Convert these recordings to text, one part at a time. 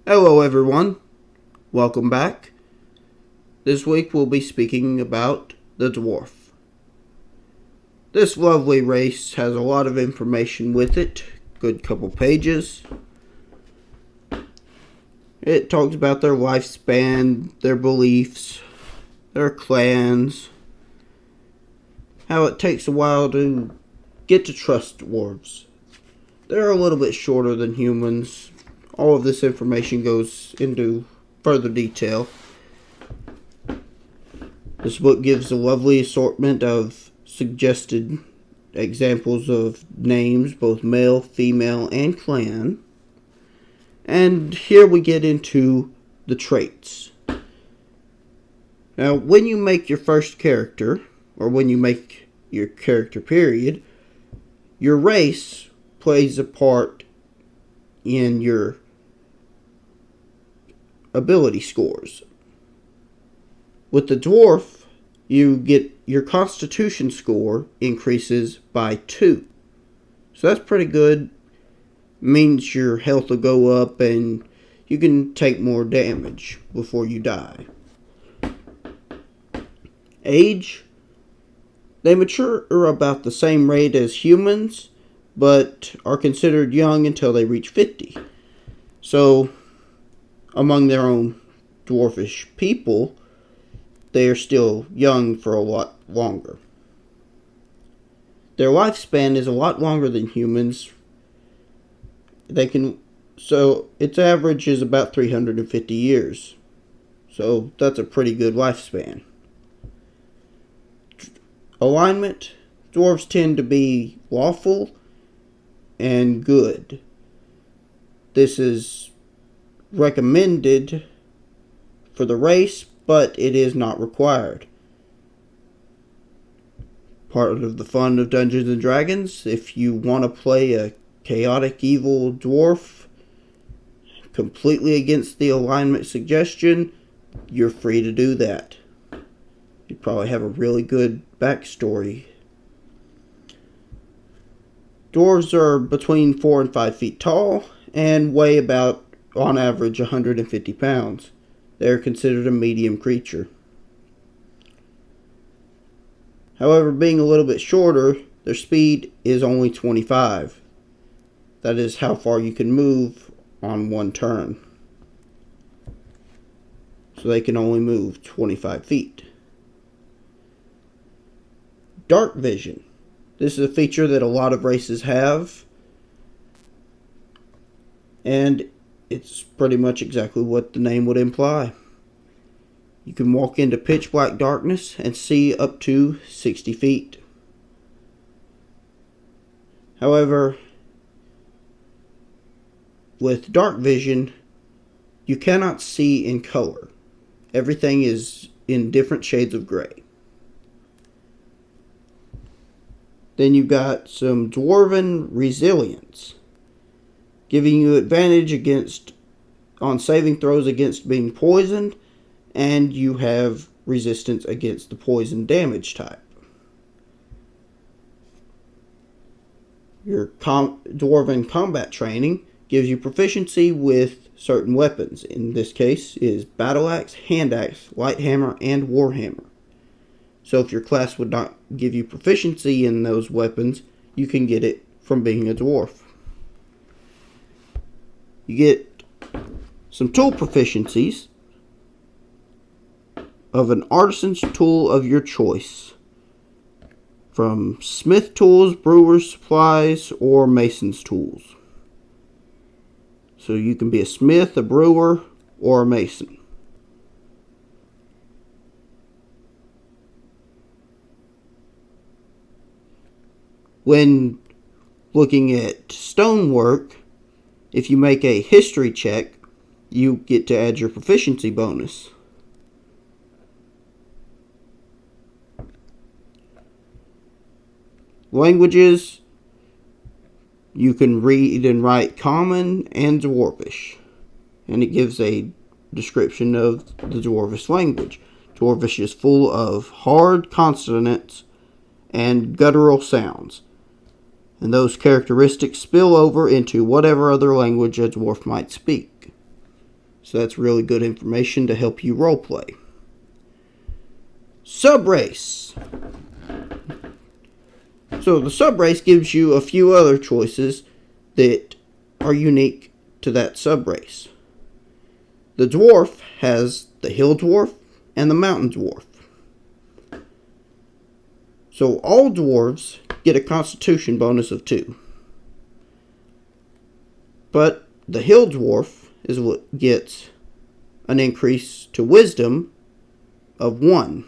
Hello everyone, welcome back. This week we'll be speaking about the Dwarf. This lovely race has a lot of information with it, good couple pages. It talks about their lifespan, their beliefs, their clans, how it takes a while to get to trust dwarves. They're a little bit shorter than humans. All of this information goes into further detail. This book gives a lovely assortment of suggested examples of names, both male, female, and clan. And here we get into the traits. Now, when you make your first character, or when you make your character period, your race plays a part in your ability scores. With the dwarf, you get your constitution score increases by 2. So that's pretty good. Means your health will go up and you can take more damage before you die. Age, they mature about the same rate as humans, but are considered young until they reach 50. So among their own dwarfish people, they are still young for a lot longer. Their lifespan is a lot longer than humans. So its average is about 350 years. So that's a pretty good lifespan. Alignment, dwarves tend to be lawful and good. This is recommended for the race, but it is not required. Part of the fun of Dungeons and Dragons, if you want to play a chaotic evil dwarf completely against the alignment suggestion, you're free to do that. You probably have a really good backstory. Dwarves are between 4 and 5 feet tall and weigh about, on average, 150 pounds. They are considered a medium creature. However, being a little bit shorter, their speed is only 25. That is how far you can move on one turn. So they can only move 25 feet. Dark vision. This is a feature that a lot of races have. And it's pretty much exactly what the name would imply. You can walk into pitch black darkness and see up to 60 feet. However, with dark vision, you cannot see in color. Everything is in different shades of gray. Then you've got some dwarven resilience, giving you advantage on saving throws against being poisoned, and you have resistance against the poison damage type. Your dwarven combat training gives you proficiency with certain weapons. In this case is battle axe, hand axe, light hammer, and warhammer. So if your class would not give you proficiency in those weapons, you can get it from being a dwarf. You get some tool proficiencies of an artisan's tool of your choice, from smith tools, brewer's supplies, or mason's tools. So you can be a smith, a brewer, or a mason. When looking at stonework, if you make a history check, you get to add your proficiency bonus. Languages, you can read and write Common and Dwarvish, and it gives a description of the Dwarvish language. Dwarvish is full of hard consonants and guttural sounds, and those characteristics spill over into whatever other language a dwarf might speak. So that's really good information to help you roleplay. Subrace. So the subrace gives you a few other choices that are unique to that subrace. The dwarf has the hill dwarf and the mountain dwarf. So all dwarves get a constitution bonus of 2. But the hill dwarf is what gets an increase to wisdom of 1.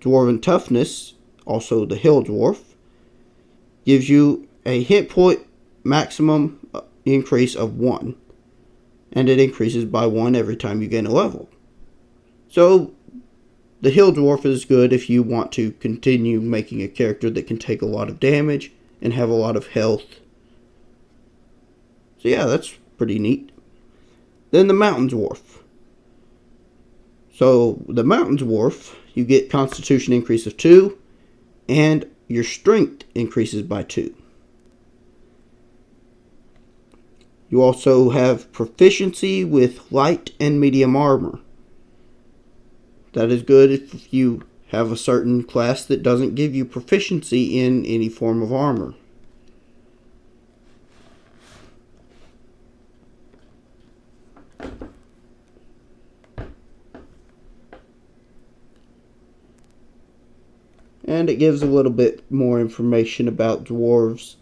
Dwarven toughness, also the hill dwarf, gives you a hit point maximum increase of 1. And it increases by 1 every time you gain a level. So the hill dwarf is good if you want to continue making a character that can take a lot of damage and have a lot of health. So yeah, that's pretty neat. Then the mountain dwarf. So the mountain dwarf, you get constitution increase of 2, and your strength increases by 2. You also have proficiency with light and medium armor. That is good if you have a certain class that doesn't give you proficiency in any form of armor. And it gives a little bit more information about dwarves.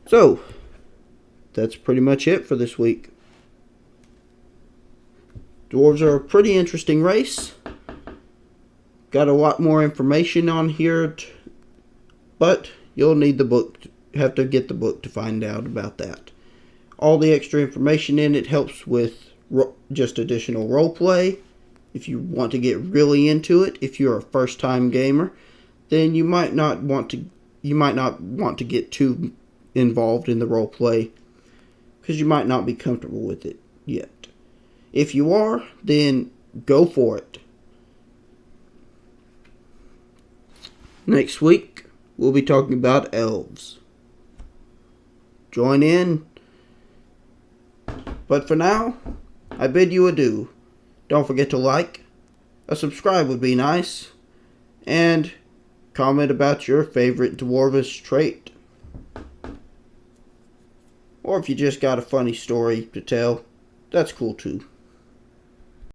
So, that's pretty much it for this week. Dwarves are a pretty interesting race. Got a lot more information on here, but you'll need the book. Have to get the book to find out about that. All the extra information in it helps with just additional roleplay. If you want to get really into it, if you're a first-time gamer, then you might not want to get too involved in the role play because you might not be comfortable with it yet. If you are, then go for it. Next week we'll be talking about elves. Join in. But for now, I bid you adieu. Don't forget to like. A subscribe would be nice. And comment about your favorite dwarvish trait. Or if you just got a funny story to tell, that's cool too.